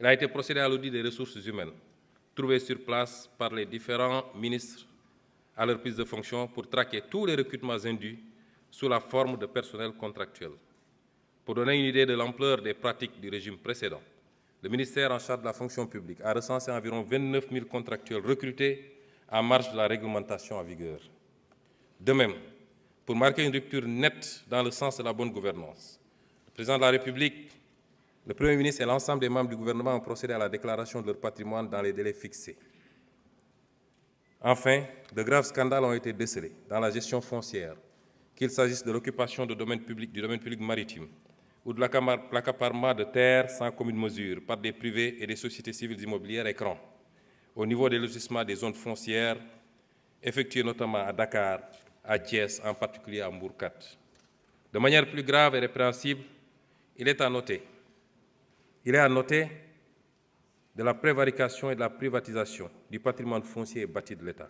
Il a été procédé à l'audit des ressources humaines, trouvées sur place par les différents ministres à leur prise de fonction pour traquer tous les recrutements indus sous la forme de personnel contractuel. Pour donner une idée de l'ampleur des pratiques du régime précédent, le ministère en charge de la fonction publique a recensé environ 29 000 contractuels recrutés en marge de la réglementation en vigueur. De même, pour marquer une rupture nette dans le sens de la bonne gouvernance, le président de la République, le Premier ministre et l'ensemble des membres du gouvernement ont procédé à la déclaration de leur patrimoine dans les délais fixés. Enfin, de graves scandales ont été décelés dans la gestion foncière, qu'il s'agisse de l'occupation du domaine public maritime ou de l'accaparement de terres sans commune mesure par des privés et des sociétés civiles immobilières écrans, au niveau des lotissements des zones foncières, effectuées notamment à Dakar, à Thiès, en particulier à Mbourkat. De manière plus grave et répréhensible, il est à noter de la prévarication et de la privatisation du patrimoine foncier et bâti de l'État.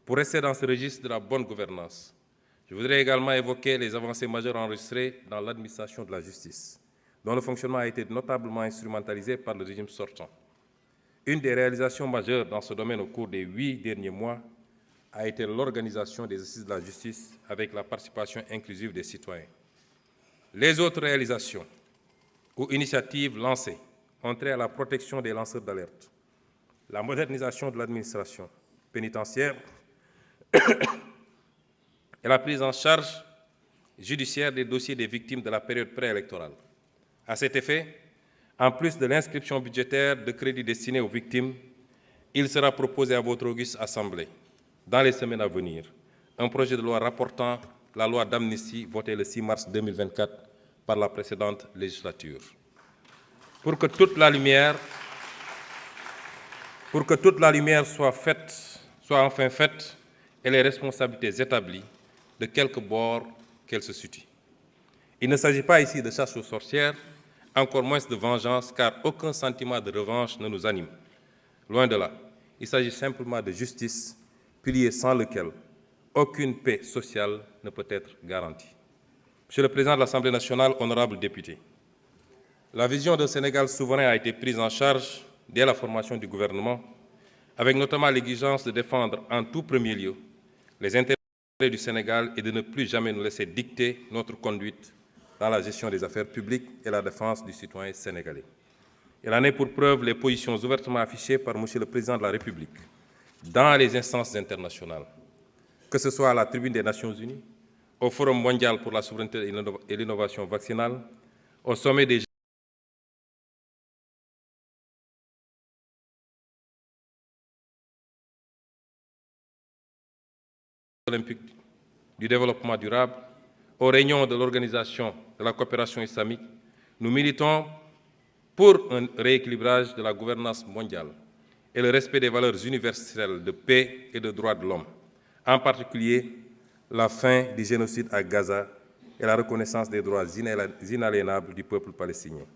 Pour rester dans ce registre de la bonne gouvernance, je voudrais également évoquer les avancées majeures enregistrées dans l'administration de la justice, dont le fonctionnement a été notablement instrumentalisé par le régime sortant. Une des réalisations majeures dans ce domaine au cours des 8 derniers mois a été l'organisation des assises de la justice avec la participation inclusive des citoyens. Les autres réalisations ou initiatives lancées ont trait à la protection des lanceurs d'alerte, la modernisation de l'administration pénitentiaire et la prise en charge judiciaire des dossiers des victimes de la période préélectorale. À cet effet, en plus de l'inscription budgétaire de crédits destinés aux victimes, il sera proposé à votre auguste Assemblée, dans les semaines à venir, un projet de loi rapportant la loi d'amnistie votée le 6 mars 2024 par la précédente législature. Pour que toute la lumière soit enfin faite et les responsabilités établies, de quelque bord qu'elles se situent. Il ne s'agit pas ici de chasse aux sorcières, encore moins de vengeance, car aucun sentiment de revanche ne nous anime. Loin de là, il s'agit simplement de justice, pilier sans lequel aucune paix sociale ne peut être garantie. Monsieur le Président de l'Assemblée nationale, honorables députés, la vision d'un Sénégal souverain a été prise en charge dès la formation du gouvernement, avec notamment l'exigence de défendre en tout premier lieu les intérêts du Sénégal et de ne plus jamais nous laisser dicter notre conduite dans la gestion des affaires publiques et la défense du citoyen sénégalais. Il en est pour preuve les positions ouvertement affichées par Monsieur le Président de la République dans les instances internationales, que ce soit à la tribune des Nations Unies, au Forum mondial pour la souveraineté et l'innovation vaccinale, au sommet des olympiques du développement durable, aux réunions de l'Organisation de la coopération islamique, nous militons pour un rééquilibrage de la gouvernance mondiale et le respect des valeurs universelles de paix et de droits de l'homme, en particulier la fin du génocide à Gaza et la reconnaissance des droits inaliénables du peuple palestinien.